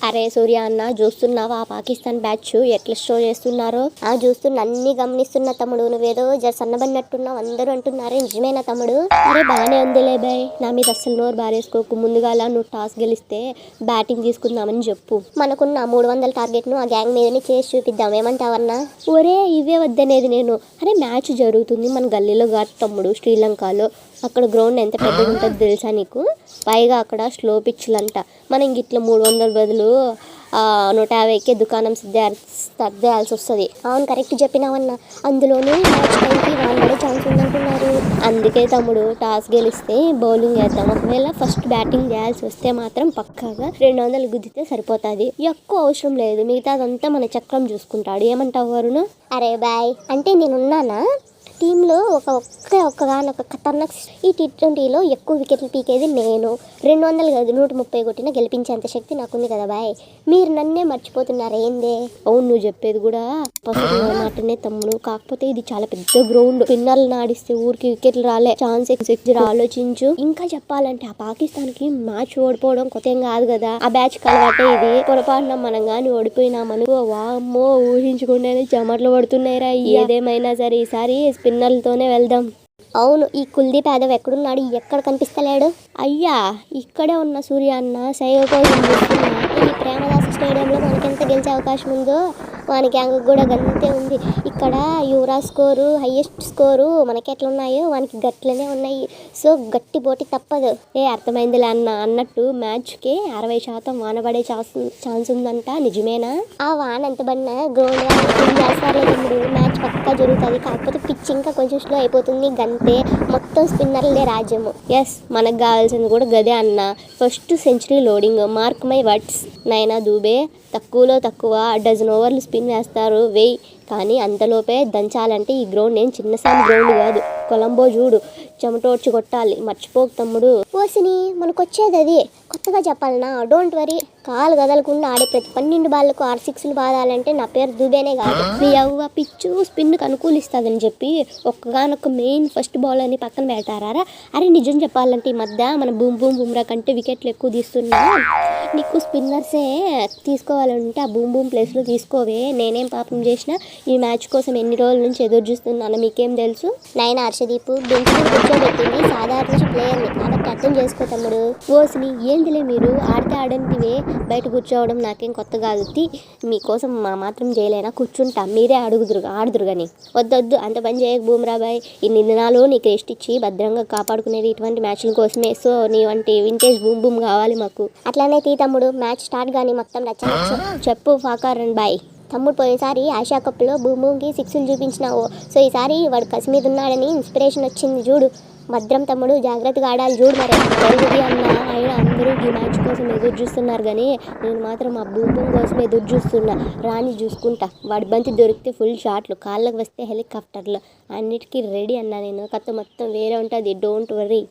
అరే సూర్య అన్న చూస్తున్నావా పాకిస్తాన్ బ్యాచ్ ఎట్లా షో చేస్తున్నారో? చూస్తున్నా, అన్ని గమనిస్తున్నా తమ్ముడు. నువ్వేదో సన్నబడినట్టున్నావు అందరూ అంటున్నారే, నిజమేనా తమ్ముడు? అరే బానే ఉందిలే బాయ్, నా మీద అస్సలు నోరు బారేసుకోకు. ముందుగాల నువ్వు టాస్ గెలిస్తే బ్యాటింగ్ తీసుకుందామని చెప్పు. మనకున్న 300 టార్గెట్ ను ఆ గ్యాంగ్ మీదనే చేసి చూపిద్దాం, ఏమంటావన్నా? ఒరే ఇవే వద్దనేది నేను. అరే మ్యాచ్ జరుగుతుంది మన గల్లీలో కాదు తమ్ముడు, శ్రీలంకలో. అక్కడ గ్రౌండ్ ఎంత పెద్దగా ఉంటుందో తెలుసా నీకు? పైగా అక్కడ స్లో పిచ్చులంట. మనం ఇట్లా 300 బదులు 150కే దుకాణం సర్దేయాల్సి వస్తుంది. అవును, కరెక్ట్ చెప్పినావన్నా. అందులోనూ మ్యాచ్ టైంకి వాన్ పడే ఛాన్స్ ఉందంటున్నారు. అందుకే తమ్ముడు టాస్ గెలిస్తే బౌలింగ్ వేద్దాం. ఒకవేళ ఫస్ట్ బ్యాటింగ్ చేయాల్సి వస్తే మాత్రం పక్కాగా 200 గుద్దితే సరిపోతుంది. ఎక్కువ అవసరం లేదు, మిగతాదంతా మన చక్రం చూసుకుంటాడు. ఏమంటావు వరుణ్? అరే బాయ్, అంటే నేనున్నానా టీంలో? ఒక్కగానొక ఖతర్నాక్. ఈ T20లో ఎక్కువ వికెట్లు పీకేది నేను. 200 కాదు 130 కొట్టినా గెలిపించేంత శక్తి నాకుంది కదా బాయ్. మీరు నన్నే మర్చిపోతున్నారు ఏందే? అవును, నువ్వు చెప్పేది కూడా మాటనే తమ్ముడు. కాకపోతే ఇది చాలా పెద్ద గ్రౌండ్, పిన్నర్లు నాడిస్తే ఊరికి వికెట్లు రాలే ఛాన్స్ ఆలోచించు. ఇంకా చెప్పాలంటే ఆ పాకిస్తాన్ కి మ్యాచ్ ఓడిపోవడం కొత్త ఏం కాదు కదా, ఆ బ్యాచ్ కలవాటే ఇది. పొరపాటున మనం గాని ఓడిపోయినామనుకో, వామ్మో ఊహించుకుంటేనే చెమటలు పడుతున్నాయిరా. ఏదేమైనా సరే ఈసారి స్పిన్నర్లతోనే వెళ్దాం. అవును, ఈ కుల్దీప్ యాదవ్ ఎక్కడున్నాడు? ఎక్కడ కనిపిస్తలేడు? అయ్యా ఇక్కడే ఉన్న సూర్య అన్న సైగ కోసం చూస్తున్నా. ఈ ప్రేమదాస్ స్టేడియంలో మనకెంత గెలిచే అవకాశం ఉందో వాని గ్యాంగ్ కూడా గంతే ఉంది. ఇక్కడ యువరాజ్ స్కోరు, హైయెస్ట్ స్కోరు మనకి ఎట్లా ఉన్నాయో వానికి గట్లనే ఉన్నాయి. సో గట్టి పోటీ తప్పదు. అర్థమైందిలే అన్నట్టు మ్యాచ్కి 60% వాన పడే ఛాన్స్ ఉందంట, నిజమేనా? ఆ వాన ఎంత పడినా గ్రౌండ్ చేస్తారు తమ్ముడు, మ్యాచ్ పక్కా జరుగుతుంది. కాకపోతే పిచ్ ఇంకా కొంచెం స్లో అయిపోతుంది గంతే. మొత్తం స్పిన్నర్లే రాజ్యము. ఎస్, మనకు కావాల్సింది కూడా గదే అన్న. First century loading, mark my words. నైనా దూబే తక్కువలో తక్కువ 12 ఓవర్లు స్పిన్ వేస్తారు, వెయ్యి. కానీ అంతలోపే దంచాలంటే ఈ గ్రౌండ్ ఏం చిన్నసారి గ్రౌండ్ కాదు. కొలంబో చూడు, చెమటోడ్చి కొట్టాలి, మర్చిపోకు తమ్ముడు. ఓసిని మనకొచ్చేది అది. కొత్తగా చెప్పాలనా? డోంట్ వరీ, కాలు కదలకుండా ఆడే ప్రతి 12 బాళ్ళకు 6 సిక్స్లు బాదాలంటే నా పేరు దుబేనే కాదు. నీ అవ్వ పిచ్చు స్పిన్కి అనుకూలిస్తుందని చెప్పి ఒక్కగానొక్క మెయిన్ ఫస్ట్ బౌలర్ని పక్కన పెడతారా? అరే నిజం చెప్పాలంటే ఈ మధ్య మన బుమ్రా కంటే వికెట్లు ఎక్కువ తీస్తున్నా. నీకు స్పిన్నర్సే తీసుకోవాలంటే ఆ బూమ్ ప్లేస్లో తీసుకోవే. నేనేం పాపం చేసినా ఈ మ్యాచ్ కోసం ఎన్ని రోజుల నుంచి ఎదురు చూస్తున్నాను మీకేం తెలుసు? నైనా హర్షదీప్ బెంచ్ కూర్చోబెట్టింది సాధారణ ప్లేయర్ని, కాబట్టి అర్థం చేసుకో తమ్ముడు. ఓసిని ఏందిలే మీరు ఆడితే ఆడంటివే, బయట కూర్చోవడం నాకేం కొత్త కాదు. మీకోసం మాత్రం చేయలేనా? కూర్చుంటా, మీరే ఆడుదురు కానీ. వద్దొద్దు అంత పని చేయక బూమ్రా బాయ్. ఇన్ని దినాలు నీకు రెస్ట్ ఇచ్చి భద్రంగా కాపాడుకునేది ఇటువంటి మ్యాచ్ల కోసమే. సో నీ వంటి వింటేజ్ బూమ్ కావాలి మాకు. అట్లానే తమ్ముడు, మ్యాచ్ స్టార్ట్ కానీ మొత్తం రచ్చ చెప్పు ఫాకారన్ బాయ్. తమ్ముడు పోయినసారి ఆసియా కప్లో బూమ్కి 6లు చూపించినావు. సో ఈసారి వాడు కసి మీద ఉన్నాడని ఇన్స్పిరేషన్ వచ్చింది చూడు. భద్రం తమ్ముడు, జాగ్రత్తగా ఆడాలి చూడు. మరి తెలుగుది అన్న అయినా అందరూ ఈ మ్యాచ్ కోసం ఎదురు చూస్తున్నారు కానీ నేను మాత్రం ఆ బూమ్ కోసం ఎదురు చూస్తున్నా. రాని చూసుకుంటా. వాడి బంతి దొరికితే ఫుల్ షాట్లు, కాళ్ళకు వస్తే హెలికాప్టర్లు, అన్నిటికీ రెడీ అన్నా నేను. కథ మొత్తం వేరే ఉంటుంది, డోంట్ వరీ.